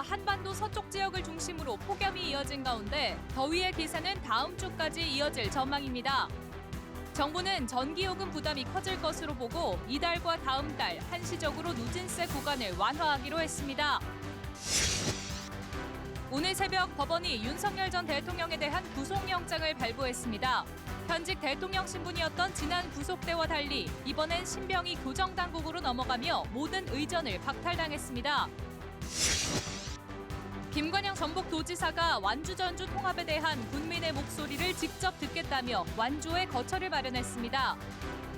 한반도 서쪽 지역을 중심으로 폭염이 이어진 가운데 더위의 기세는 다음 주까지 이어질 전망입니다. 정부는 전기요금 부담이 커질 것으로 보고 이달과 다음 달 한시적으로 누진세 구간을 완화하기로 했습니다. 오늘 새벽 법원이 윤석열 전 대통령에 대한 구속영장을 발부했습니다. 현직 대통령 신분이었던 지난 구속 때와 달리 이번엔 신병이 교정당국으로 넘어가며 모든 의전을 박탈당했습니다. 김관영 전북도지사가 완주 전주 통합에 대한 군민의 목소리를 직접 듣겠다며 완주에 거처를 마련했습니다.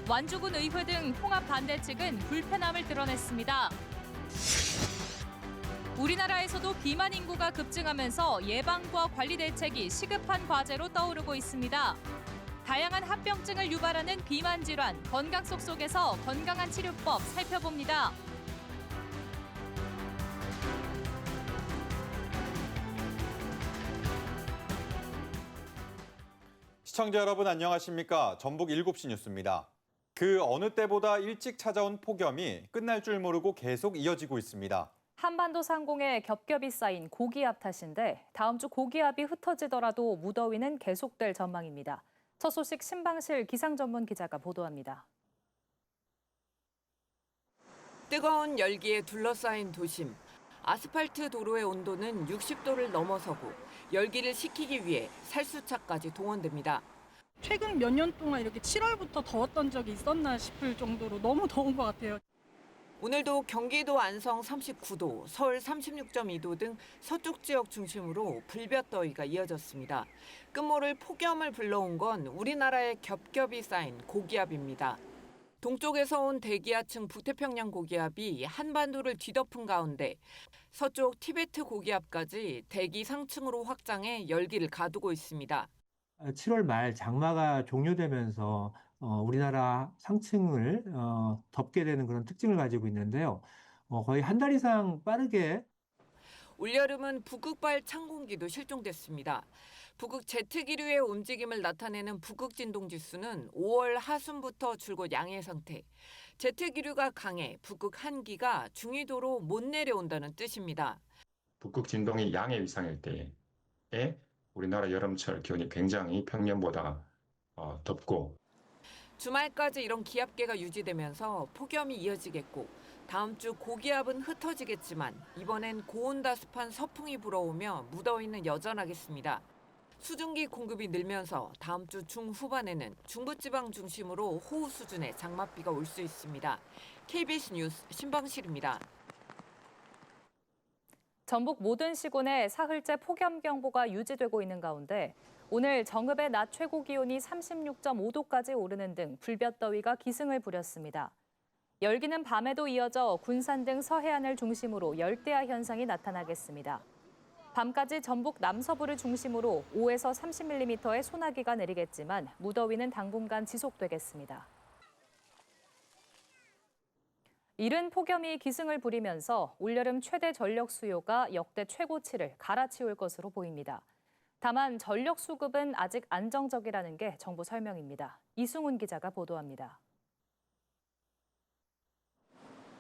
완주군 의회 등 통합 반대 측은 불편함을 드러냈습니다. 우리나라에서도 비만 인구가 급증하면서 예방과 관리 대책이 시급한 과제로 떠오르고 있습니다. 다양한 합병증을 유발하는 비만 질환, 건강 속에서 건강한 치료법 살펴봅니다. 시청자 여러분 안녕하십니까? 전북 7시 뉴스입니다. 그 어느 때보다 일찍 찾아온 폭염이 끝날 줄 모르고 계속 이어지고 있습니다. 한반도 상공에 겹겹이 쌓인 고기압 탓인데 다음 주 고기압이 흩어지더라도 무더위는 계속될 전망입니다. 첫 소식 신방실 기상 전문 기자가 보도합니다. 뜨거운 열기에 둘러싸인 도심. 아스팔트 도로의 온도는 60도를 넘어서고 열기를 식히기 위해 살수차까지 동원됩니다. 최근 몇 년 동안 이렇게 7월부터 더웠던 적이 있었나 싶을 정도로 너무 더운 것 같아요. 오늘도 경기도 안성 39도, 서울 36.2도 등 서쪽 지역 중심으로 불볕더위가 이어졌습니다. 끝모를 폭염을 불러온 건 우리나라에 겹겹이 쌓인 고기압입니다. 동쪽에서 온 대기하층 북태평양 고기압이 한반도를 뒤덮은 가운데 서쪽 티베트 고기압까지 대기 상층으로 확장해 열기를 가두고 있습니다. 7월 말 장마가 종료되면서 우리나라 상층을 덮게 되는 그런 특징을 가지고 있는데요. 거의 한 달 이상 빠르게 올여름은 북극발 찬 공기도 실종됐습니다. 북극 제트기류의 움직임을 나타내는 북극진동지수는 5월 하순부터 줄곧 양해 상태. 제트기류가 강해 북극 한기가 중위도로 못 내려온다는 뜻입니다. 북극 진동이 양해 이상일 때에 우리나라 여름철 기온이 굉장히 평년보다 덥고 주말까지 이런 기압계가 유지되면서 폭염이 이어지겠고 다음 주 고기압은 흩어지겠지만 이번엔 고온다습한 서풍이 불어오며 무더위는 여전하겠습니다. 수증기 공급이 늘면서 다음 주 중후반에는 중부지방 중심으로 호우 수준의 장맛비가 올 수 있습니다. KBS 뉴스 신방실입니다. 전북 모든 시군에 사흘째 폭염경보가 유지되고 있는 가운데 오늘 정읍의 낮 최고 기온이 36.5도까지 오르는 등 불볕더위가 기승을 부렸습니다. 열기는 밤에도 이어져 군산 등 서해안을 중심으로 열대야 현상이 나타나겠습니다. 밤까지 전북 남서부를 중심으로 5에서 30mm의 소나기가 내리겠지만 무더위는 당분간 지속되겠습니다. 이른 폭염이 기승을 부리면서 올여름 최대 전력 수요가 역대 최고치를 갈아치울 것으로 보입니다. 다만 전력 수급은 아직 안정적이라는 게 정부 설명입니다. 이승훈 기자가 보도합니다.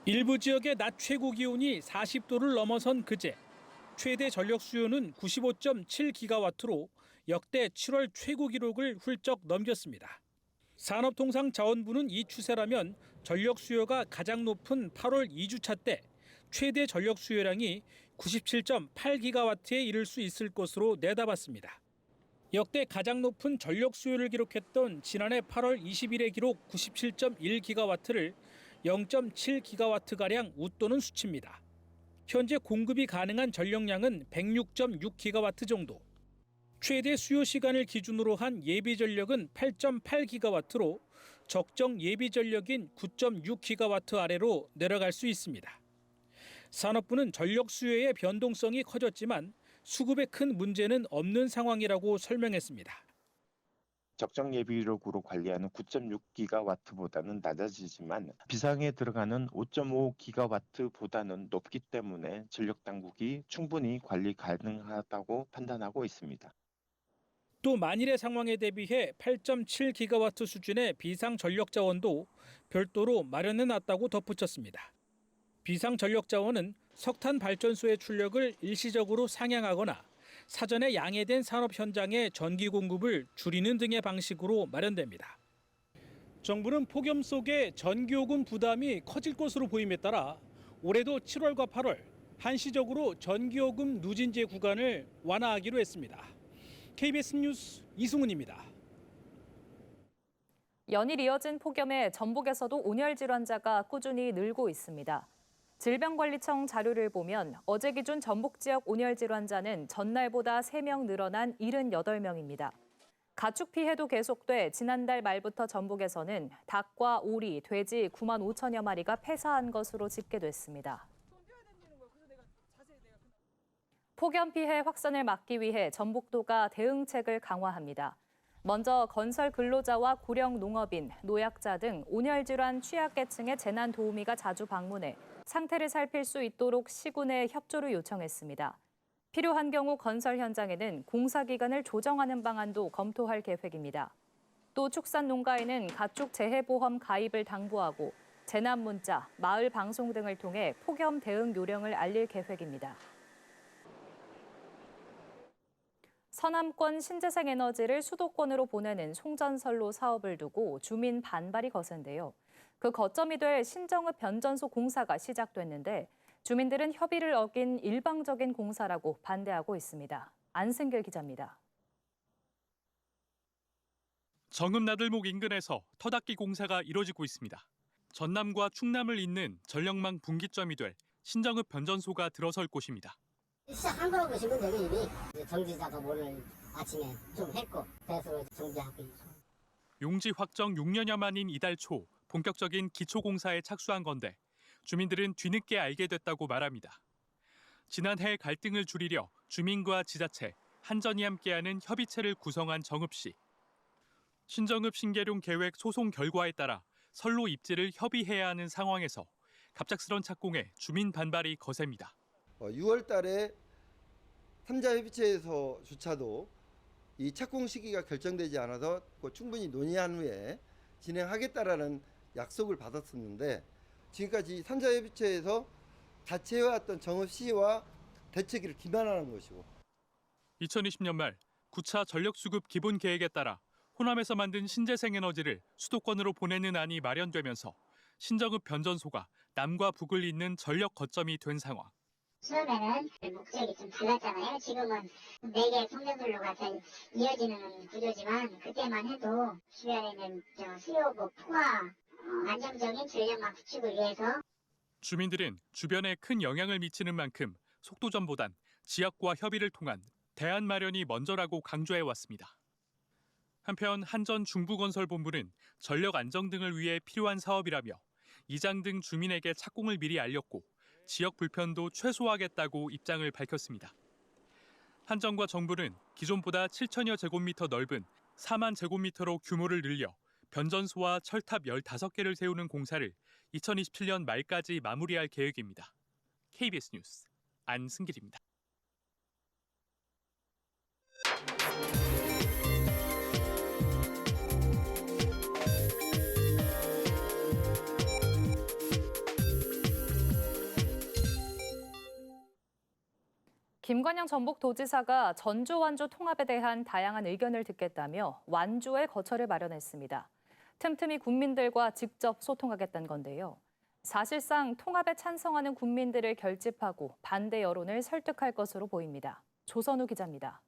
일부 지역의 낮 최고 기온이 40도를 넘어선 그제 최대 전력 수요는 95.7기가와트로 역대 7월 최고 기록을 훌쩍 넘겼습니다. 산업통상자원부는 이 추세라면 전력 수요가 가장 높은 8월 2주차 때 최대 전력 수요량이 97.8기가와트에 이를 수 있을 것으로 내다봤습니다. 역대 가장 높은 전력 수요를 기록했던 지난해 8월 20일의 기록 97.1기가와트를 0.7기가와트가량 웃도는 수치입니다. 현재 공급이 가능한 전력량은 106.6기가와트 정도. 최대 수요 시간을 기준으로 한 예비 전력은 8.8기가와트로 적정 예비 전력인 9.6기가와트 아래로 내려갈 수 있습니다. 산업부는 전력 수요의 변동성이 커졌지만 수급에 큰 문제는 없는 상황이라고 설명했습니다. 적정 예비력으로 관리하는 9.6기가와트보다는 낮아지지만 비상에 들어가는 5.5기가와트보다는 높기 때문에 전력 당국이 충분히 관리 가능하다고 판단하고 있습니다. 또 만일의 상황에 대비해 8.7기가와트 수준의 비상 전력 자원도 별도로 마련해 놨다고 덧붙였습니다. 비상전력자원은 석탄 발전소의 출력을 일시적으로 상향하거나 사전에 양해된 산업 현장의 전기 공급을 줄이는 등의 방식으로 마련됩니다. 정부는 폭염 속에 전기요금 부담이 커질 것으로 보임에 따라 올해도 7월과 8월 한시적으로 전기요금 누진제 구간을 완화하기로 했습니다. KBS 뉴스 이승훈입니다. 연일 이어진 폭염에 전북에서도 온열 질환자가 꾸준히 늘고 있습니다. 질병관리청 자료를 보면 어제 기준 전북 지역 온열 질환자는 전날보다 3명 늘어난 78명입니다. 가축 피해도 계속돼 지난달 말부터 전북에서는 닭과 오리, 돼지 9만 5천여 마리가 폐사한 것으로 집계됐습니다. 폭염 피해 확산을 막기 위해 전북도가 대응책을 강화합니다. 먼저 건설 근로자와 고령 농업인, 노약자 등 온열 질환 취약계층의 재난 도우미가 자주 방문해 상태를 살필 수 있도록 시군에 협조를 요청했습니다. 필요한 경우 건설 현장에는 공사 기간을 조정하는 방안도 검토할 계획입니다. 또 축산 농가에는 가축 재해보험 가입을 당부하고 재난 문자, 마을 방송 등을 통해 폭염 대응 요령을 알릴 계획입니다. 서남권 신재생 에너지를 수도권으로 보내는 송전선로 사업을 두고 주민 반발이 거센데요. 그 거점이 될 신정읍 변전소 공사가 시작됐는데 주민들은 협의를 어긴 일방적인 공사라고 반대하고 있습니다. 안승길 기자입니다. 정읍 나들목 인근에서 터닦기 공사가 이뤄지고 있습니다. 전남과 충남을 잇는 전력망 분기점이 될 신정읍 변전소가 들어설 곳입니다. 시작한 거라고 보시면 되고 이미 정지 작업 오늘 아침에 좀 했고 그래서 정지하고 있죠. 용지 확정 6년여 만인 이달 초 본격적인 기초공사에 착수한 건데 주민들은 뒤늦게 알게 됐다고 말합니다. 지난해 갈등을 줄이려 주민과 지자체, 한전이 함께하는 협의체를 구성한 정읍시. 신정읍 신계룡 계획 소송 결과에 따라 선로 입지를 협의해야 하는 상황에서 갑작스런 착공에 주민 반발이 거셉니다. 6월 달에 3자 협의체에서조차도 이 착공 시기가 결정되지 않아서 충분히 논의한 후에 진행하겠다라는 약속을 받았었는데 지금까지 3자 협의체에서 같이 해왔던 정읍시와 대책을 기만하는 것이고 2020년 말 9차 전력수급 기본계획에 따라 호남에서 만든 신재생 에너지를 수도권으로 보내는 안이 마련되면서 신정읍 변전소가 남과 북을 잇는 전력 거점이 된 상황. 처음에는 목적이 좀 달랐잖아요. 지금은 4개의 송전선로가 이어지는 구조지만 그때만 해도 주변에 있는 수요 폭과 안정적인 전력망 구축을 위해서 주민들은 주변에 큰 영향을 미치는 만큼 속도전보단 지역과 협의를 통한 대안 마련이 먼저라고 강조해왔습니다. 한편 한전 중부건설본부는 전력 안정 등을 위해 필요한 사업이라며 이장 등 주민에게 착공을 미리 알렸고 지역 불편도 최소화하겠다고 입장을 밝혔습니다. 한전과 정부는 기존보다 7천여 제곱미터 넓은 4만 제곱미터로 규모를 늘려 변전소와 철탑 15개를 세우는 공사를 2027년 말까지 마무리할 계획입니다. KBS 뉴스 안승길입니다. 김관영 전북도지사가 전주 완주 통합에 대한 다양한 의견을 듣겠다며 완주의 거처를 마련했습니다. 틈틈이 국민들과 직접 소통하겠다는 건데요. 사실상 통합에 찬성하는 국민들을 결집하고 반대 여론을 설득할 것으로 보입니다. 조선우 기자입니다.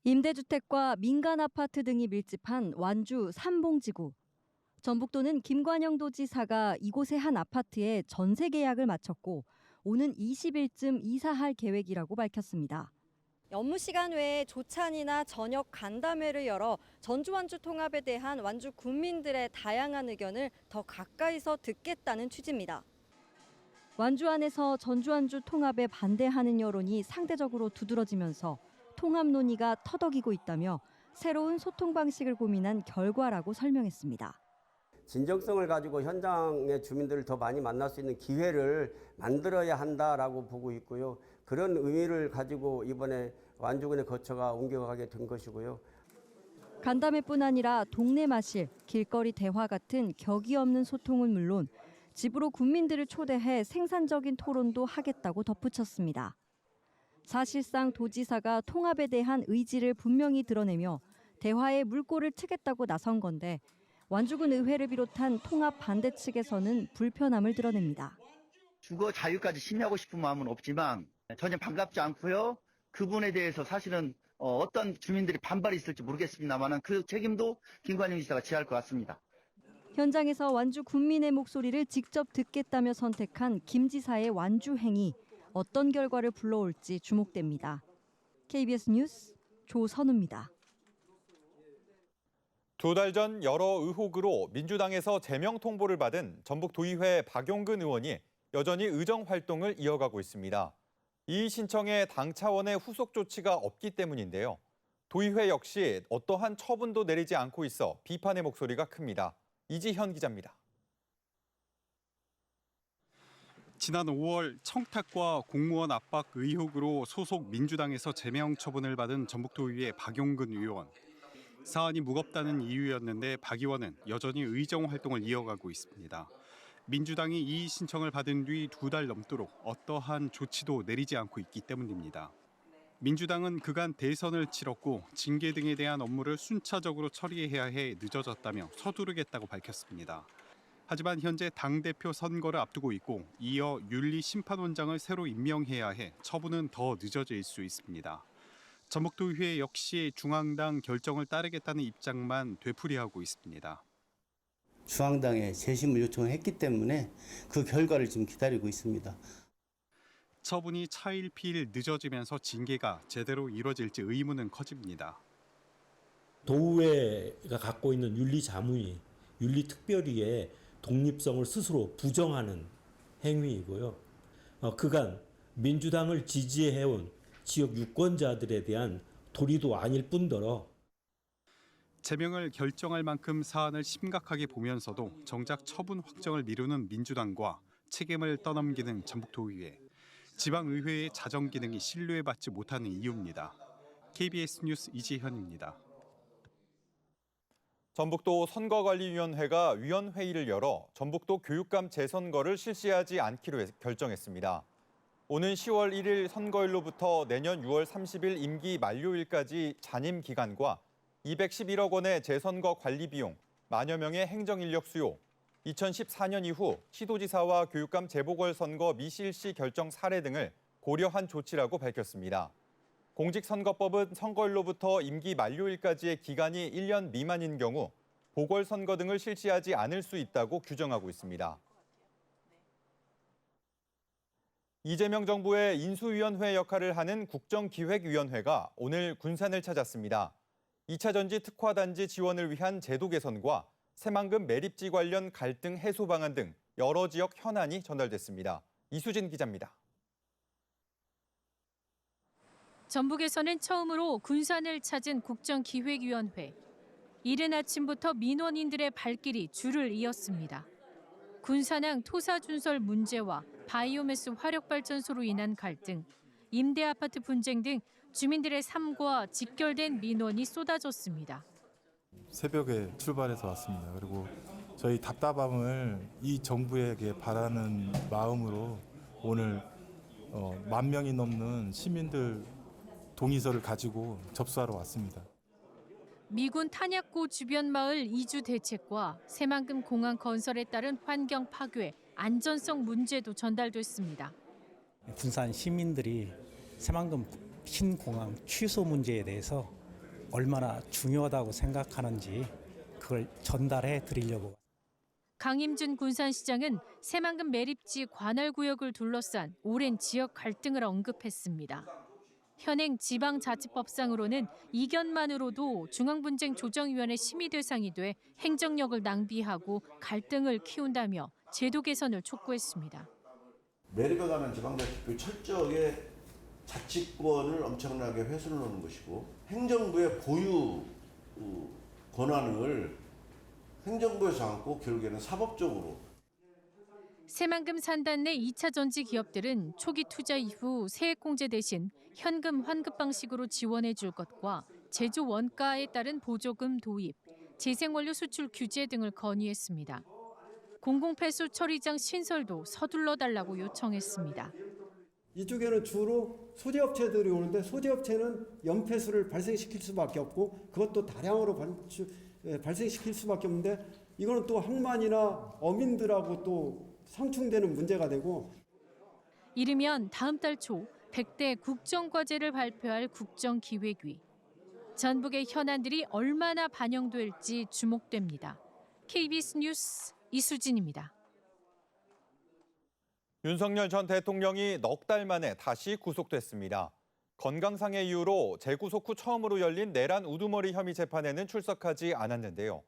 임대주택과 민간 아파트 등이 밀집한 완주 삼봉지구. 전북도는 김관영 도지사가 이곳의 한 아파트에 전세 계약을 마쳤고 오는 20일쯤 이사할 계획이라고 밝혔습니다. 업무 시간 외에 조찬이나 저녁 간담회를 열어 전주 완주 통합에 대한 완주 국민들의 다양한 의견을 더 가까이서 듣겠다는 취지입니다. 완주 안에서 전주 완주 통합에 반대하는 여론이 상대적으로 두드러지면서 통합 논의가 터덕이고 있다며 새로운 소통 방식을 고민한 결과라고 설명했습니다. 진정성을 가지고 현장의 주민들을 더 많이 만날 수 있는 기회를 만들어야 한다라고 보고 있고요. 그런 의미를 가지고 이번에 완주군의 거처가 옮겨가게 된 것이고요. 간담회뿐 아니라 동네 마실, 길거리 대화 같은 격이 없는 소통은 물론 집으로 국민들을 초대해 생산적인 토론도 하겠다고 덧붙였습니다. 사실상 도지사가 통합에 대한 의지를 분명히 드러내며 대화의 물꼬를 트겠다고 나선 건데 완주군 의회를 비롯한 통합 반대 측에서는 불편함을 드러냅니다. 주거 자유까지 침해하고 싶은 마음은 없지만 전혀 반갑지 않고요. 그분에 대해서 사실은 어떤 주민들이 반발이 있을지 모르겠습니다만 그 책임도 김관영 지사가 지할 것 같습니다. 현장에서 완주 군민의 목소리를 직접 듣겠다며 선택한 김 지사의 완주 행위, 어떤 결과를 불러올지 주목됩니다. KBS 뉴스 조선우입니다. 2달 전 여러 의혹으로 민주당에서 제명 통보를 받은 전북도의회 박용근 의원이 여전히 의정 활동을 이어가고 있습니다. 이 신청에 당 차원의 후속 조치가 없기 때문인데요. 도의회 역시 어떠한 처분도 내리지 않고 있어 비판의 목소리가 큽니다. 이지현 기자입니다. 지난 5월 청탁과 공무원 압박 의혹으로 소속 민주당에서 제명 처분을 받은 전북도의회 박용근 의원. 사안이 무겁다는 이유였는데 박 의원은 여전히 의정 활동을 이어가고 있습니다. 민주당이 이 신청을 받은 뒤 2달 넘도록 어떠한 조치도 내리지 않고 있기 때문입니다. 민주당은 그간 대선을 치렀고 징계 등에 대한 업무를 순차적으로 처리해야 해 늦어졌다며 서두르겠다고 밝혔습니다. 하지만 현재 당대표 선거를 앞두고 있고 이어 윤리심판원장을 새로 임명해야 해 처분은 더 늦어질 수 있습니다. 전북도의회 역시 중앙당 결정을 따르겠다는 입장만 되풀이하고 있습니다. 중앙당에 재심을 요청을 했기 때문에 그 결과를 지금 기다리고 있습니다. 처분이 차일피일 늦어지면서 징계가 제대로 이뤄질지 의문은 커집니다. 도의회가 갖고 있는 윤리자문위, 윤리특별위의 독립성을 스스로 부정하는 행위이고요. 그간 민주당을 지지해온 지역 유권자들에 대한 도리도 아닐 뿐더러 제명을 결정할 만큼 사안을 심각하게 보면서도 정작 처분 확정을 미루는 민주당과 책임을 떠넘기는 전북도의회. 지방의회의 자정 기능이 신뢰받지 못하는 이유입니다. KBS 뉴스 이지현입니다. 전북도 선거관리위원회가 위원회의를 열어 전북도 교육감 재선거를 실시하지 않기로 결정했습니다. 오는 10월 1일 선거일로부터 내년 6월 30일 임기 만료일까지 잔임 기간과 211억 원의 재선거 관리 비용, 만여 명의 행정인력 수요, 2014년 이후 시도지사와 교육감 재보궐선거 미실시 결정 사례 등을 고려한 조치라고 밝혔습니다. 공직선거법은 선거일로부터 임기 만료일까지의 기간이 1년 미만인 경우 보궐선거 등을 실시하지 않을 수 있다고 규정하고 있습니다. 이재명 정부의 인수위원회 역할을 하는 국정기획위원회가 오늘 군산을 찾았습니다. 2차 전지 특화단지 지원을 위한 제도 개선과 새만금 매립지 관련 갈등 해소 방안 등 여러 지역 현안이 전달됐습니다. 이수진 기자입니다. 전북에서는 처음으로 군산을 찾은 국정기획위원회. 이른 아침부터 민원인들의 발길이 줄을 이었습니다. 군산항 토사준설 문제와 바이오매스 화력발전소로 인한 갈등, 임대아파트 분쟁 등 주민들의 삶과 직결된 민원이 쏟아졌습니다. 새벽에 출발해서 왔습니다. 그리고 저희 답답함을 이 정부에게 바라는 마음으로 오늘 10,000명이 넘는 시민들 동의서를 가지고 접수하러 왔습니다. 미군 탄약고 주변 마을 이주 대책과 새만금 공항 건설에 따른 환경 파괴, 안전성 문제도 전달됐습니다. 군산 시민들이 새만금 신공항 취소 문제에 대해서 얼마나 중요하다고 생각하는지 그걸 전달해 드리려고. 강임준 군산시장은 새만금 매립지 관할구역을 둘러싼 오랜 지역 갈등을 언급했습니다. 현행 지방자치법상으로는 이견만으로도 중앙분쟁 조정위원회 심의 대상이 돼 행정력을 낭비하고 갈등을 키운다며 제도 개선을 촉구했습니다. 매립에 관한 지방자치법이 철저하게 자치권을 엄청나게 훼손을 하는 것이고 행정부의 고유 권한을 행정부에서 안고 결국에는 사법적으로. 새만금 산단 내 2차 전지 기업들은 초기 투자 이후 세액공제 대신 현금 환급 방식으로 지원해 줄 것과 제조 원가에 따른 보조금 도입, 재생원료 수출 규제 등을 건의했습니다. 공공폐수 처리장 신설도 서둘러 달라고 요청했습니다. 이쪽에는 주로 소재업체들이 오는데 소재업체는 연폐수를 발생시킬 수밖에 없고 그것도 다량으로 발생시킬 수밖에 없는데 이거는 또 항만이나 어민들하고 또 상충되는 문제가 되고 이르면 다음 달 초 100대 국정과제를 발표할 국정기획위. 전북의 현안들이 얼마나 반영될지 주목됩니다. KBS 뉴스 이수진입니다. 윤석열 전 대통령이 넉 달 만에 다시 구속됐습니다. 건강상의 이유로 재구속 후 처음으로 열린 내란 우두머리 혐의 재판에는 출석하지 않았는데요.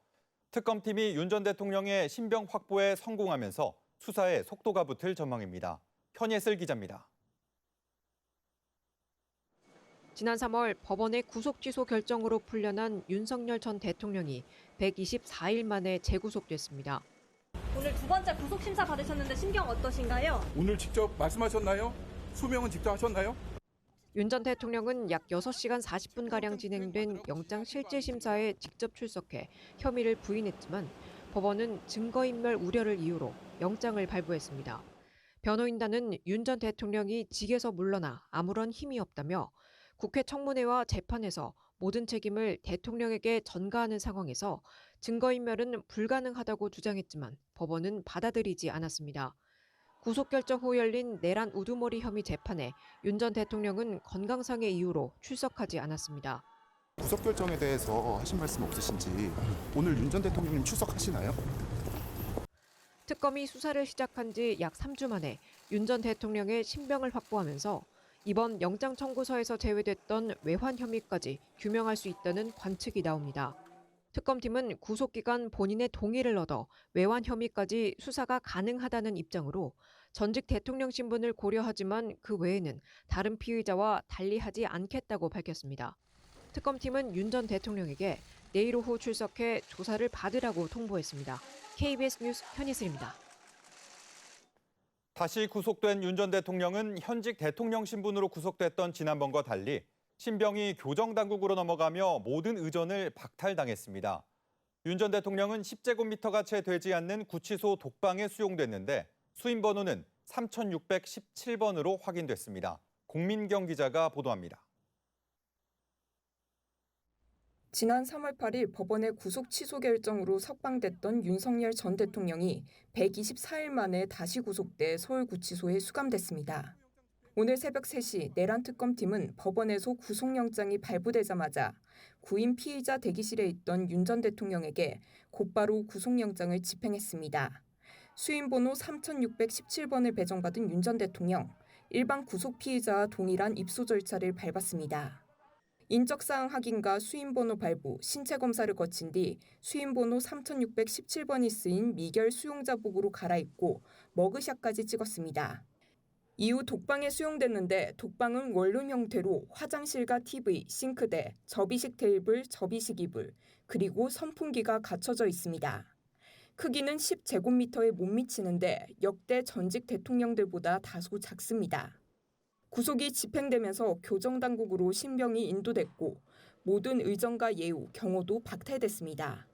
특검팀이 윤 전 대통령의 신병 확보에 성공하면서 수사에 속도가 붙을 전망입니다. 현예슬 기자입니다. 지난 3월 법원의 구속 취소 결정으로 풀려난 윤석열 전 대통령이 124일 만에 재구속됐습니다. 오늘 두 번째 구속 심사 받으셨는데 심경 어떠신가요? 오늘 직접 말씀하셨나요? 소명은 직접 하셨나요? 윤 전 대통령은 약 6시간 40분가량 진행된 영장 실질 심사에 직접 출석해 혐의를 부인했지만 법원은 증거인멸 우려를 이유로 영장을 발부했습니다. 변호인단은 윤 전 대통령이 직에서 물러나 아무런 힘이 없다며 국회 청문회와 재판에서 모든 책임을 대통령에게 전가하는 상황에서 증거인멸은 불가능하다고 주장했지만 법원은 받아들이지 않았습니다. 구속 결정 후 열린 내란 우두머리 혐의 재판에 윤 전 대통령은 건강상의 이유로 출석하지 않았습니다. 구속 결정에 대해서 하신 말씀 없으신지 오늘 윤 전 대통령님 출석하시나요? 특검이 수사를 시작한 지 약 3주 만에 윤 전 대통령의 신병을 확보하면서 이번 영장 청구서에서 제외됐던 외환 혐의까지 규명할 수 있다는 관측이 나옵니다. 특검팀은 구속 기간 본인의 동의를 얻어 외환 혐의까지 수사가 가능하다는 입장으로 전직 대통령 신분을 고려하지만 그 외에는 다른 피의자와 달리하지 않겠다고 밝혔습니다. 특검팀은 윤 전 대통령에게 내일 오후 출석해 조사를 받으라고 통보했습니다. KBS 뉴스 현예슬입니다. 다시 구속된 윤 전 대통령은 현직 대통령 신분으로 구속됐던 지난번과 달리 신병이 교정당국으로 넘어가며 모든 의전을 박탈당했습니다. 윤 전 대통령은 10제곱미터가 채 되지 않는 구치소 독방에 수용됐는데 수임 번호는 3617번으로 확인됐습니다. 공민경 기자가 보도합니다. 지난 3월 8일 법원의 구속 취소 결정으로 석방됐던 윤석열 전 대통령이 124일 만에 다시 구속돼 서울구치소에 수감됐습니다. 오늘 새벽 3시 내란 특검팀은 법원에서 구속영장이 발부되자마자 구인 피의자 대기실에 있던 윤 전 대통령에게 곧바로 구속영장을 집행했습니다. 수임번호 3617번을 배정받은 윤 전 대통령, 일반 구속 피의자와 동일한 입소 절차를 밟았습니다. 인적사항 확인과 수임번호 발부, 신체검사를 거친 뒤 수임번호 3617번이 쓰인 미결 수용자복으로 갈아입고 머그샷까지 찍었습니다. 이후 독방에 수용됐는데 독방은 원룸 형태로 화장실과 TV, 싱크대, 접이식 테이블, 접이식 이불, 그리고 선풍기가 갖춰져 있습니다. 크기는 10제곱미터에 못 미치는데 역대 전직 대통령들보다 다소 작습니다. 구속이 집행되면서 교정당국으로 신병이 인도됐고 모든 의전과 예우, 경호도 박탈됐습니다.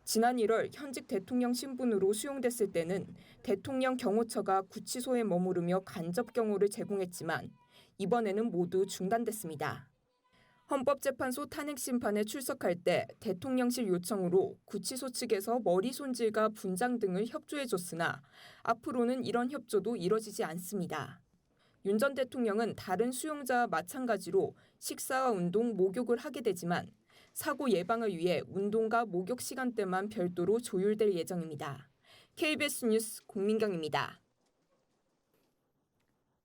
지난 1월 현직 대통령 신분으로 수용됐을 때는 대통령 경호처가 구치소에 머무르며 간접 경호를 제공했지만 이번에는 모두 중단됐습니다. 헌법재판소 탄핵심판에 출석할 때 대통령실 요청으로 구치소 측에서 머리 손질과 분장 등을 협조해줬으나 앞으로는 이런 협조도 이뤄지지 않습니다. 윤 전 대통령은 다른 수용자와 마찬가지로 식사와 운동, 목욕을 하게 되지만 사고 예방을 위해 운동과 목욕 시간대만 별도로 조율될 예정입니다. KBS 뉴스 공민경입니다.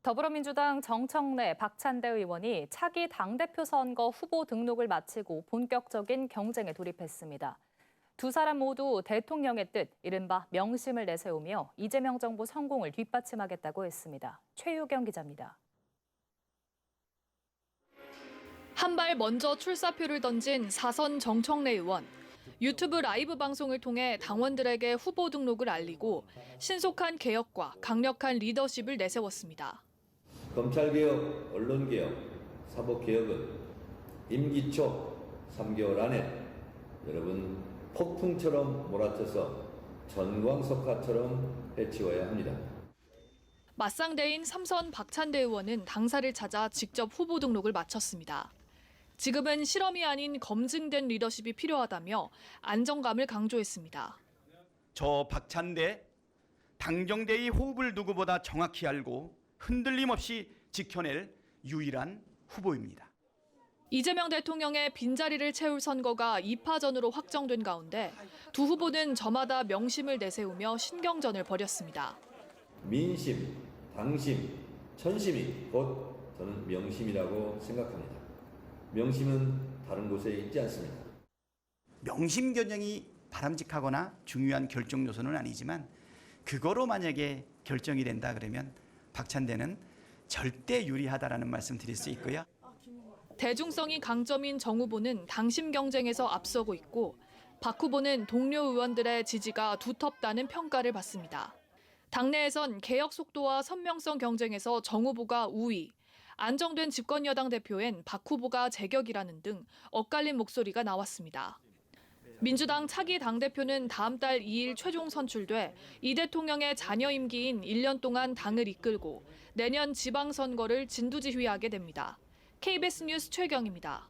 더불어민주당 정청래, 박찬대 의원이 차기 당대표 선거 후보 등록을 마치고 본격적인 경쟁에 돌입했습니다. 두 사람 모두 대통령의 뜻, 이른바 명심을 내세우며 이재명 정부 성공을 뒷받침하겠다고 했습니다. 최유경 기자입니다. 한 발 먼저 출사표를 던진 4선 정청래 의원. 유튜브 라이브 방송을 통해 당원들에게 후보 등록을 알리고 신속한 개혁과 강력한 리더십을 내세웠습니다. 검찰개혁, 언론개혁, 사법개혁은 임기 초 3개월 안에 여러분 폭풍처럼 몰아쳐서 전광석화처럼 해치워야 합니다. 맞상대인 삼선 박찬대 의원은 당사를 찾아 직접 후보 등록을 마쳤습니다. 지금은 실험이 아닌 검증된 리더십이 필요하다며 안정감을 강조했습니다. 저 박찬대 당정대의 호흡을 누구보다 정확히 알고 흔들림 없이 지켜낼 유일한 후보입니다. 이재명 대통령의 빈자리를 채울 선거가 2파전으로 확정된 가운데 두 후보는 저마다 명심을 내세우며 신경전을 벌였습니다. 민심, 당심, 천심이 곧 저는 명심이라고 생각합니다. 명심은 다른 곳에 있지 않습니다. 명심 겨냥이 바람직하거나 중요한 결정 요소는 아니지만 그거로 만약에 결정이 된다 그러면 박찬대는 절대 유리하다라는 말씀 드릴 수 있고요. 대중성이 강점인 정 후보는 당심 경쟁에서 앞서고 있고 박 후보는 동료 의원들의 지지가 두텁다는 평가를 받습니다. 당내에선 개혁 속도와 선명성 경쟁에서 정 후보가 우위, 안정된 집권여당 대표엔 박 후보가 제격이라는 등 엇갈린 목소리가 나왔습니다. 민주당 차기 당대표는 다음 달 2일 최종 선출돼 이 대통령의 잔여 임기인 1년 동안 당을 이끌고 내년 지방선거를 진두지휘하게 됩니다. KBS 뉴스 최경입니다.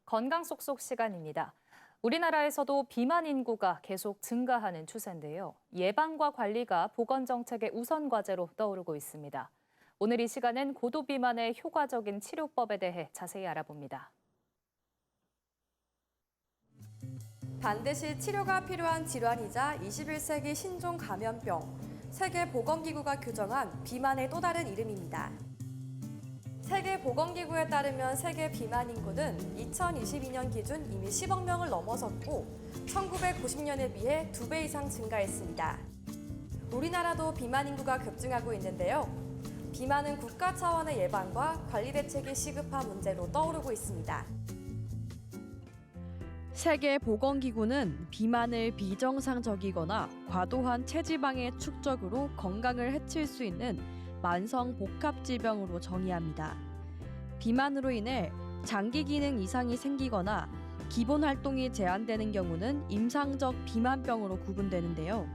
건강 쏙쏙 시간입니다. 우리나라에서도 비만 인구가 계속 증가하는 추세인데요. 예방과 관리가 보건정책의 우선 과제로 떠오르고 있습니다. 오늘 이 시간은 고도비만의 효과적인 치료법에 대해 자세히 알아봅니다. 반드시 치료가 필요한 질환이자 21세기 신종 감염병, 세계보건기구가 규정한 비만의 또 다른 이름입니다. 세계보건기구에 따르면 세계 비만 인구는 2022년 기준 이미 10억 명을 넘어섰고 1990년에 비해 2배 이상 증가했습니다. 우리나라도 비만 인구가 급증하고 있는데요. 비만은 국가 차원의 예방과 관리 대책이 시급한 문제로 떠오르고 있습니다. 세계보건기구는 비만을 비정상적이거나 과도한 체지방의 축적으로 건강을 해칠 수 있는 만성 복합질병으로 정의합니다. 비만으로 인해 장기 기능 이상이 생기거나 기본 활동이 제한되는 경우는 임상적 비만병으로 구분되는데요.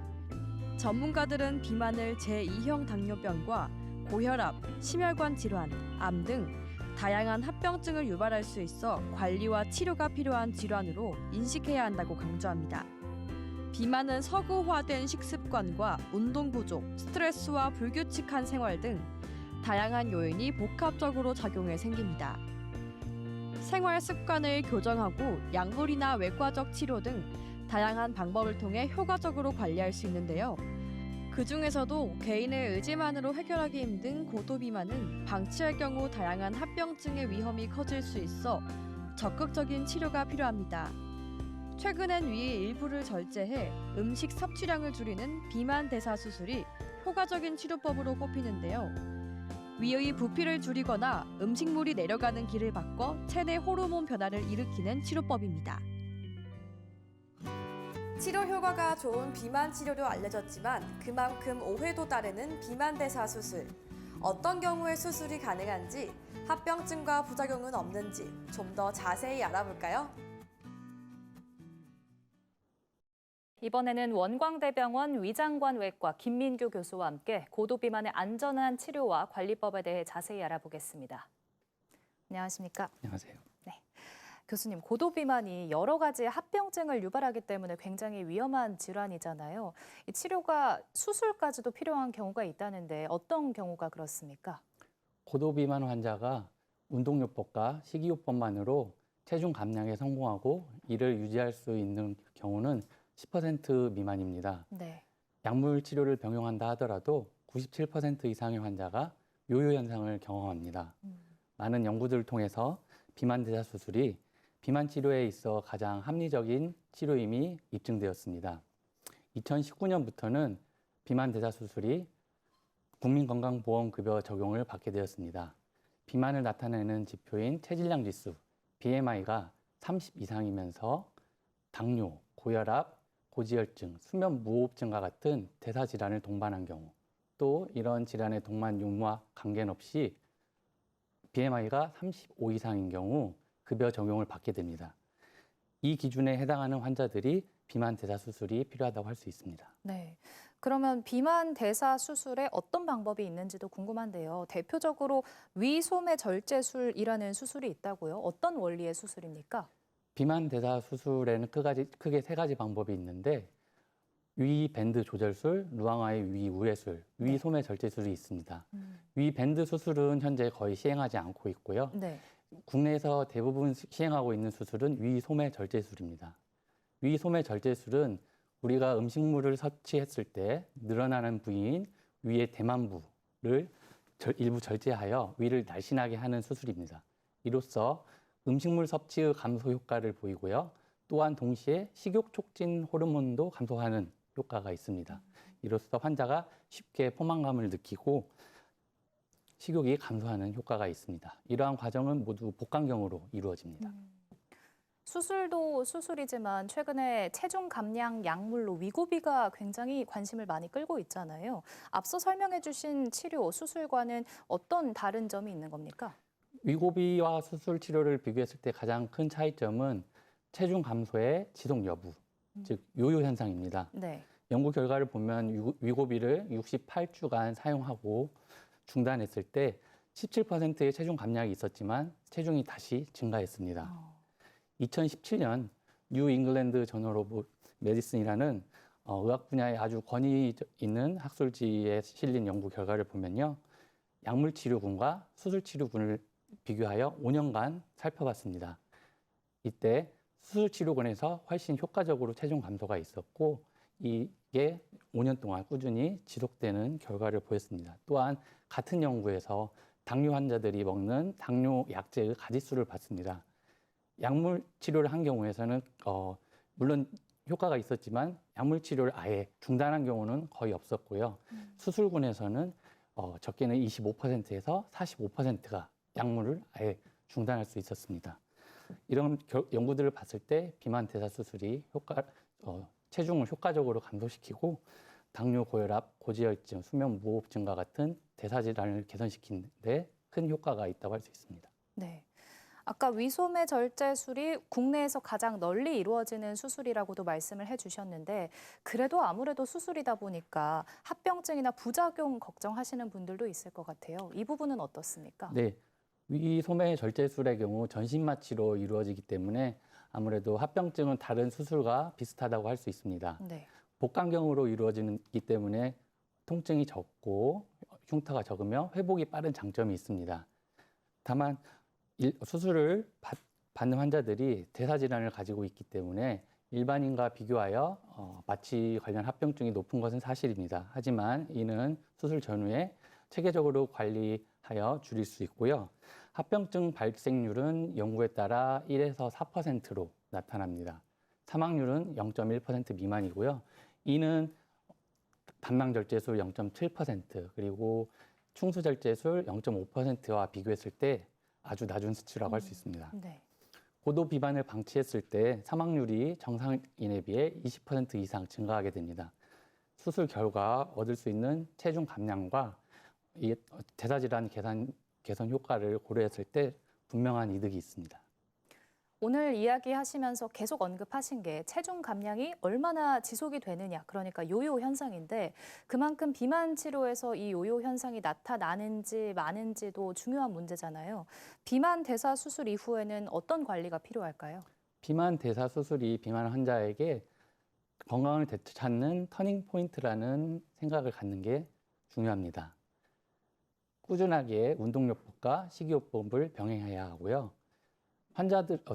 전문가들은 비만을 제2형 당뇨병과 고혈압, 심혈관 질환, 암 등 다양한 합병증을 유발할 수 있어 관리와 치료가 필요한 질환으로 인식해야 한다고 강조합니다. 비만은 서구화된 식습관과 운동 부족, 스트레스와 불규칙한 생활 등 다양한 요인이 복합적으로 작용해 생깁니다. 생활 습관을 교정하고 약물이나 외과적 치료 등 다양한 방법을 통해 효과적으로 관리할 수 있는데요. 그 중에서도 개인의 의지만으로 해결하기 힘든 고도비만은 방치할 경우 다양한 합병증의 위험이 커질 수 있어 적극적인 치료가 필요합니다. 최근엔 위 일부를 절제해 음식 섭취량을 줄이는 비만 대사 수술이 효과적인 치료법으로 꼽히는데요. 위의 부피를 줄이거나 음식물이 내려가는 길을 바꿔 체내 호르몬 변화를 일으키는 치료법입니다. 치료 효과가 좋은 비만 치료로 알려졌지만 그만큼 오해도 따르는 비만 대사 수술. 어떤 경우에 수술이 가능한지, 합병증과 부작용은 없는지 좀 더 자세히 알아볼까요? 이번에는 원광대병원 위장관외과 김민규 교수와 함께 고도비만의 안전한 치료와 관리법에 대해 자세히 알아보겠습니다. 안녕하십니까? 안녕하세요. 네, 교수님, 고도비만이 여러 가지 합병증을 유발하기 때문에 굉장히 위험한 질환이잖아요. 이 치료가 수술까지도 필요한 경우가 있다는데 어떤 경우가 그렇습니까? 고도비만 환자가 운동요법과 식이요법만으로 체중 감량에 성공하고 이를 유지할 수 있는 경우는 10% 미만입니다. 네. 약물 치료를 병용한다 하더라도 97% 이상의 환자가 요요 현상을 경험합니다. 많은 연구들을 통해서 비만 대사 수술이 비만 치료에 있어 가장 합리적인 치료임이 입증되었습니다. 2019년부터는 비만 대사 수술이 국민건강보험급여 적용을 받게 되었습니다. 비만을 나타내는 지표인 체질량 지수, BMI가 30 이상이면서 당뇨, 고혈압, 고지혈증, 수면 무호흡증과 같은 대사 질환을 동반한 경우, 또 이런 질환의 동반 유무와 관계없이 BMI가 35 이상인 경우 급여 적용을 받게 됩니다. 이 기준에 해당하는 환자들이 비만 대사 수술이 필요하다고 할 수 있습니다. 네. 그러면 비만 대사 수술에 어떤 방법이 있는지도 궁금한데요. 대표적으로 위소매 절제술이라는 수술이 있다고요. 어떤 원리의 수술입니까? 비만 대사 수술에는 크게 세 가지 방법이 있는데 위 밴드 조절술, 루앙화의 위 우회술, 위 소매 절제술이 있습니다. 위 밴드 수술은 현재 거의 시행하지 않고 있고요. 네. 국내에서 대부분 시행하고 있는 수술은 위 소매 절제술입니다. 위 소매 절제술은 우리가 음식물을 섭취했을 때 늘어나는 부위인 위의 대만부를 일부 절제하여 위를 날씬하게 하는 수술입니다. 이로써 음식물 섭취의 감소 효과를 보이고요. 또한 동시에 식욕 촉진 호르몬도 감소하는 효과가 있습니다. 이로써 환자가 쉽게 포만감을 느끼고 식욕이 감소하는 효과가 있습니다. 이러한 과정은 모두 복강경으로 이루어집니다. 수술도 수술이지만 최근에 체중 감량 약물로 위고비가 굉장히 관심을 많이 끌고 있잖아요. 앞서 설명해 주신 치료, 수술과는 어떤 다른 점이 있는 겁니까? 위고비와 수술 치료를 비교했을 때 가장 큰 차이점은 체중 감소의 지속 여부, 즉 요요 현상입니다. 네. 연구 결과를 보면 위고비를 68주간 사용하고 중단했을 때 17%의 체중 감량이 있었지만 체중이 다시 증가했습니다. 2017년 뉴 잉글랜드 저널 오브 메디슨이라는 의학 분야에 아주 권위 있는 학술지에 실린 연구 결과를 보면요. 약물 치료군과 수술 치료군을 비교하여 5년간 살펴봤습니다. 이때 수술 치료군에서 훨씬 효과적으로 체중 감소가 있었고 이게 5년 동안 꾸준히 지속되는 결과를 보였습니다. 또한 같은 연구에서 당뇨 환자들이 먹는 당뇨 약제의 가짓수를 봤습니다. 약물 치료를 한 경우에서는 물론 효과가 있었지만 약물 치료를 아예 중단한 경우는 거의 없었고요. 수술군에서는 적게는 25%에서 45%가 약물을 아예 중단할 수 있었습니다. 이런 연구들을 봤을 때 비만 대사 수술이 체중을 효과적으로 감소시키고 당뇨, 고혈압, 고지혈증, 수면 무호흡증과 같은 대사 질환을 개선시키는 데 큰 효과가 있다고 할 수 있습니다. 네. 아까 위소매 절제술이 국내에서 가장 널리 이루어지는 수술이라고도 말씀을 해주셨는데 그래도 아무래도 수술이다 보니까 합병증이나 부작용 걱정하시는 분들도 있을 것 같아요. 이 부분은 어떻습니까? 네, 위소매 절제술의 경우 전신 마취로 이루어지기 때문에 아무래도 합병증은 다른 수술과 비슷하다고 할 수 있습니다. 네. 복강경으로 이루어지기 때문에 통증이 적고 흉터가 적으며 회복이 빠른 장점이 있습니다. 다만 수술을 받는 환자들이 대사 질환을 가지고 있기 때문에 일반인과 비교하여 마취 관련 합병증이 높은 것은 사실입니다. 하지만 이는 수술 전후에 체계적으로 관리하여 줄일 수 있고요. 합병증 발생률은 연구에 따라 1에서 4%로 나타납니다. 사망률은 0.1% 미만이고요. 이는 담낭절제술 0.7% 그리고 충수절제술 0.5%와 비교했을 때 아주 낮은 수치라고 할 수 있습니다. 네. 고도 비만을 방치했을 때 사망률이 정상인에 비해 20% 이상 증가하게 됩니다. 수술 결과 얻을 수 있는 체중 감량과 이 대사질환 개선 효과를 고려했을 때 분명한 이득이 있습니다. 오늘 이야기하시면서 계속 언급하신 게 체중 감량이 얼마나 지속이 되느냐, 그러니까 요요 현상인데 그만큼 비만 치료에서 이 요요 현상이 나타나는지 마는지도 중요한 문제잖아요. 비만 대사 수술 이후에는 어떤 관리가 필요할까요? 비만 대사 수술이 비만 환자에게 건강을 되찾는 터닝 포인트라는 생각을 갖는 게 중요합니다. 꾸준하게 운동요법과 식이요법을 병행해야 하고요.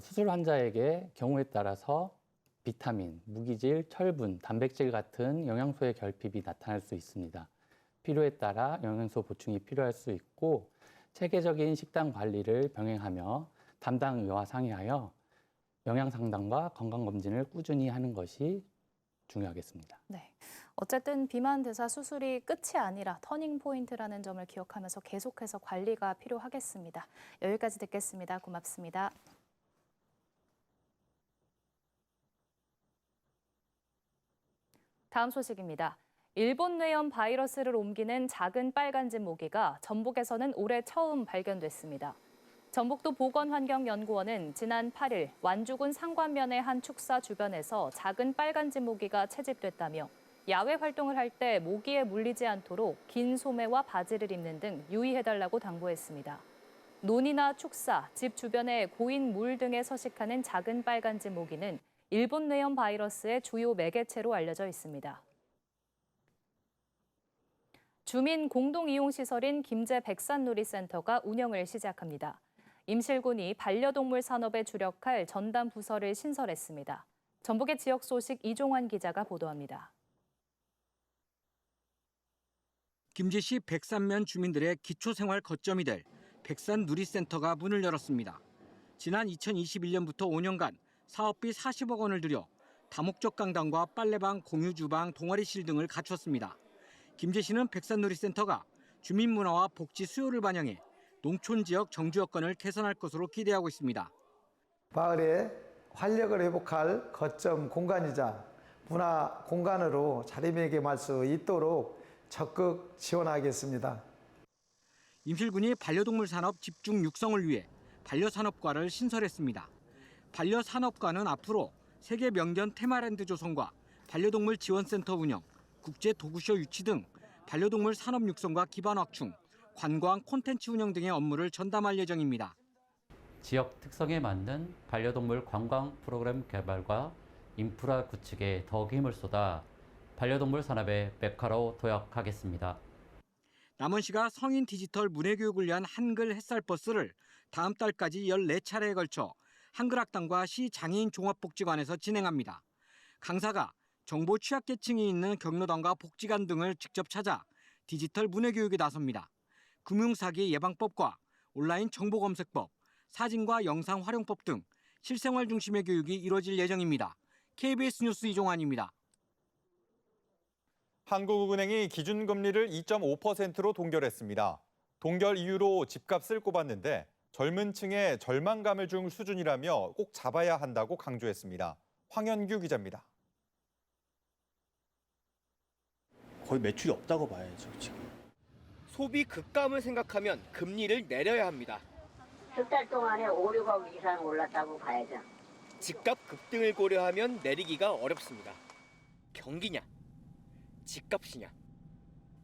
수술 환자에게 경우에 따라서 비타민, 무기질, 철분, 단백질 같은 영양소의 결핍이 나타날 수 있습니다. 필요에 따라 영양소 보충이 필요할 수 있고 체계적인 식단 관리를 병행하며 담당 의와 상의하여 영양 상담과 건강 검진을 꾸준히 하는 것이 중요하겠습니다. 네. 어쨌든 비만 대사 수술이 끝이 아니라 터닝 포인트라는 점을 기억하면서 계속해서 관리가 필요하겠습니다. 여기까지 듣겠습니다. 고맙습니다. 다음 소식입니다. 일본 뇌염 바이러스를 옮기는 작은 빨간집 모기가 전북에서는 올해 처음 발견됐습니다. 전북도 보건환경연구원은 지난 8일 완주군 상관면의 한 축사 주변에서 작은 빨간집 모기가 채집됐다며 야외 활동을 할 때 모기에 물리지 않도록 긴 소매와 바지를 입는 등 유의해달라고 당부했습니다. 논이나 축사, 집 주변에 고인 물 등에 서식하는 작은 빨간집 모기는 일본 뇌염 바이러스의 주요 매개체로 알려져 있습니다. 주민 공동이용시설인 김제 백산놀이센터가 운영을 시작합니다. 임실군이 반려동물 산업에 주력할 전담 부서를 신설했습니다. 전북의 지역 소식 이종환 기자가 보도합니다. 김제시 백산면 주민들의 기초생활 거점이 될 백산누리센터가 문을 열었습니다. 지난 2021년부터 5년간 사업비 40억 원을 들여 다목적 강당과 빨래방, 공유주방, 동아리실 등을 갖췄습니다. 김제시는 백산누리센터가 주민 문화와 복지 수요를 반영해 농촌 지역 정주 여건을 개선할 것으로 기대하고 있습니다. 마을의 활력을 회복할 거점 공간이자 문화 공간으로 자리매김할 수 있도록 적극 지원하겠습니다. 임실군이 반려동물 산업 집중 육성을 위해 반려산업과를 신설했습니다. 반려산업과는 앞으로 세계 명견 테마랜드 조성과 반려동물 지원센터 운영, 국제 도구쇼 유치 등 반려동물 산업 육성과 기반 확충, 관광 콘텐츠 운영 등의 업무를 전담할 예정입니다. 지역 특성에 맞는 반려동물 관광 프로그램 개발과 인프라 구축에 더욱 힘을 쏟아 반려동물 산업의 메카로 도약하겠습니다. 남원시가 성인 디지털 문해교육을 위한 한글 햇살버스를 다음 달까지 14차례에 걸쳐 한글학당과 시장애인 종합복지관에서 진행합니다. 강사가 정보 취약계층이 있는 경로당과 복지관 등을 직접 찾아 디지털 문해교육에 나섭니다. 금융사기 예방법과 온라인 정보검색법, 사진과 영상 활용법 등 실생활 중심의 교육이 이루어질 예정입니다. KBS 뉴스 이종환입니다. 한국은행이 기준금리를 2.5%로 동결했습니다. 동결 이유로 집값을 꼽았는데 젊은 층에 절망감을 준 수준이라며 꼭 잡아야 한다고 강조했습니다. 황현규 기자입니다. 거의 매출이 없다고 봐야죠, 지금. 소비 급감을 생각하면 금리를 내려야 합니다. 10달 동안에 5, 6억 이상 올랐다고 봐야죠. 집값 급등을 고려하면 내리기가 어렵습니다. 경기냐, 집값이냐.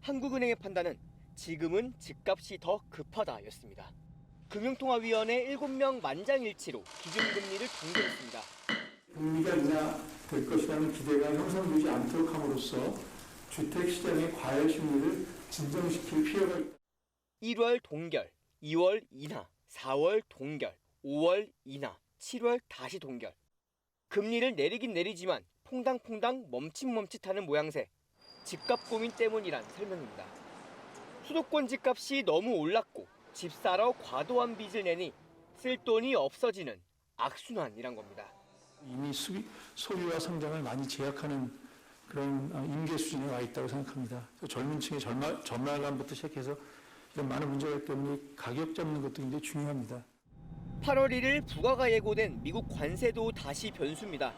한국은행의 판단은 지금은 집값이 더 급하다였습니다. 금융통화위원회 7명 만장일치로 기준금리를 동결했습니다. 금리가 인하될 것이라는 기대가 형성되지 않도록 함으로써 주택시장의 과열 심리를 진정시킬 필요가 있다. 1월 동결, 2월 인하, 4월 동결, 5월 인하, 7월 다시 동결. 금리를 내리긴 내리지만 퐁당퐁당 멈칫멈칫하는 모양새. 집값 고민 때문이란 설명입니다. 수도권 집값이 너무 올랐고 집 사러 과도한 빚을 내니 쓸 돈이 없어지는 악순환이란 겁니다. 이미 소유와 성장을 많이 제약하는 그런 임계 수준에 와 있다고 생각합니다. 젊은 층의 전말감부터 시작해서 이런 많은 문제가 있기 때문에 가격 잡는 것도 굉장히 중요합니다. 8월 1일 부과가 예고된 미국 관세도 다시 변수입니다.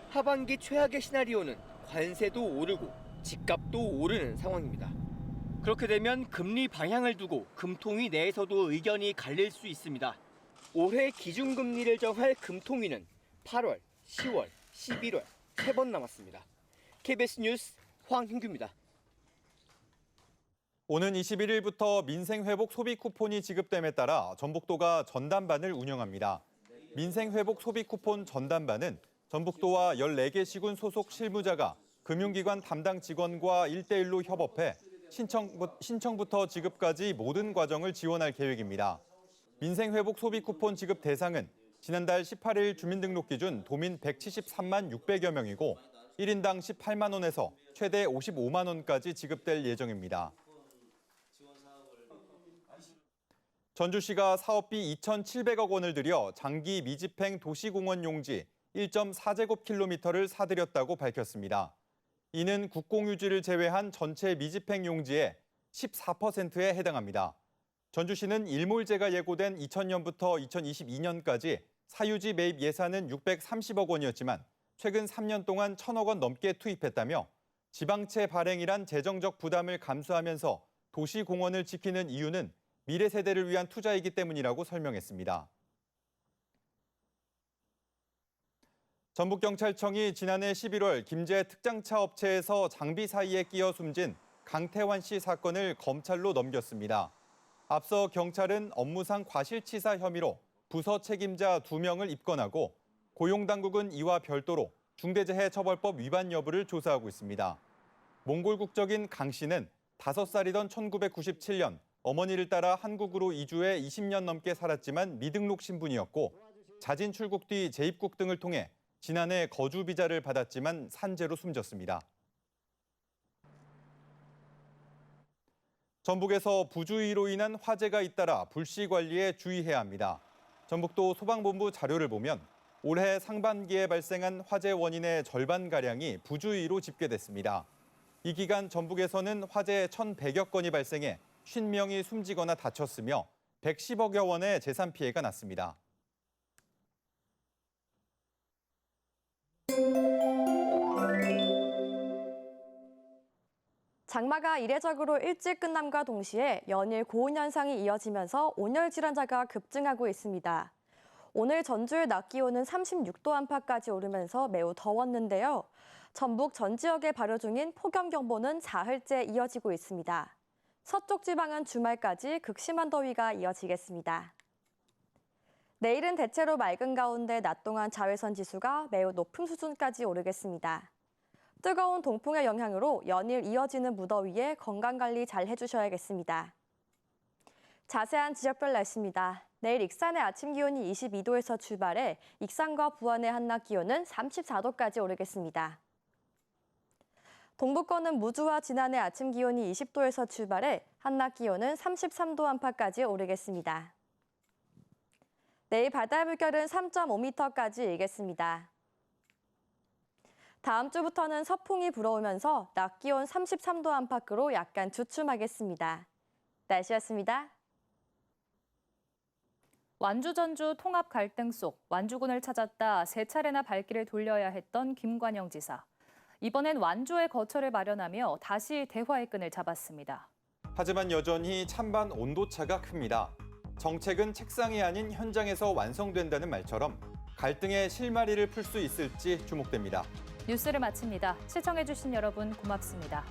하반기 최악의 시나리오는 관세도 오르고 집값도 오르는 상황입니다. 그렇게 되면 금리 방향을 두고 금통위 내에서도 의견이 갈릴 수 있습니다. 올해 기준금리를 정할 금통위는 8월, 10월, 11월 3번 남았습니다. KBS 뉴스 황hin규입니다. 오는 21일부터 민생회복 소비 쿠폰이 지급됨에 따라 전북도가 전담반을 운영합니다. 민생회복 소비 쿠폰 전담반은 전북도와 14개 시군 소속 실무자가 금융기관 담당 직원과 1대1로 협업해 신청부터 지급까지 모든 과정을 지원할 계획입니다. 민생회복 소비 쿠폰 지급 대상은 지난달 18일 주민등록 기준 도민 173만 600여 명이고 1인당 18만 원에서 최대 55만 원까지 지급될 예정입니다. 전주시가 사업비 2,700억 원을 들여 장기 미집행 도시공원 용지 1.4제곱킬로미터를 사들였다고 밝혔습니다. 이는 국공유지를 제외한 전체 미집행 용지의 14%에 해당합니다. 전주시는 일몰제가 예고된 2000년부터 2022년까지 사유지 매입 예산은 630억 원이었지만 최근 3년 동안 1,000억 원 넘게 투입했다며 지방채 발행이란 재정적 부담을 감수하면서 도시공원을 지키는 이유는 미래 세대를 위한 투자이기 때문이라고 설명했습니다. 전북경찰청이 지난해 11월 김제 특장차 업체에서 장비 사이에 끼어 숨진 강태환 씨 사건을 검찰로 넘겼습니다. 앞서 경찰은 업무상 과실치사 혐의로 부서 책임자 2명을 입건하고 고용당국은 이와 별도로 중대재해처벌법 위반 여부를 조사하고 있습니다. 몽골 국적인 강 씨는 5살이던 1997년 어머니를 따라 한국으로 이주해 20년 넘게 살았지만 미등록 신분이었고 자진 출국 뒤 재입국 등을 통해 지난해 거주 비자를 받았지만 산재로 숨졌습니다. 전북에서 부주의로 인한 화재가 잇따라 불씨 관리에 주의해야 합니다. 전북도 소방본부 자료를 보면 올해 상반기에 발생한 화재 원인의 절반가량이 부주의로 집계됐습니다. 이 기간 전북에서는 화재 1,100여 건이 발생해 50명이 숨지거나 다쳤으며 110억여 원의 재산 피해가 났습니다. 장마가 이례적으로 일찍 끝남과 동시에 연일 고온 현상이 이어지면서 온열 질환자가 급증하고 있습니다. 오늘 전주의 낮 기온은 36도 안팎까지 오르면서 매우 더웠는데요. 전북 전 지역에 발효 중인 폭염경보는 사흘째 이어지고 있습니다. 서쪽 지방은 주말까지 극심한 더위가 이어지겠습니다. 내일은 대체로 맑은 가운데 낮 동안 자외선 지수가 매우 높은 수준까지 오르겠습니다. 뜨거운 동풍의 영향으로 연일 이어지는 무더위에 건강관리 잘 해주셔야겠습니다. 자세한 지역별 날씨입니다. 내일 익산의 아침 기온이 22도에서 출발해 익산과 부안의 한낮 기온은 34도까지 오르겠습니다. 동부권은 무주와 진안의 아침 기온이 20도에서 출발해 한낮 기온은 33도 안팎까지 오르겠습니다. 내일 바다 물결은 3.5m까지 일겠습니다. 다음 주부터는 서풍이 불어오면서 낮 기온 33도 안팎으로 약간 주춤하겠습니다. 날씨였습니다. 완주 전주 통합 갈등 속 완주군을 찾았다 3차례나 발길을 돌려야 했던 김관영 지사. 이번엔 완주의 거처를 마련하며 다시 대화의 끈을 잡았습니다. 하지만 여전히 찬반 온도차가 큽니다. 정책은 책상이 아닌 현장에서 완성된다는 말처럼 갈등의 실마리를 풀 수 있을지 주목됩니다. 뉴스를 마칩니다. 시청해주신 여러분 고맙습니다.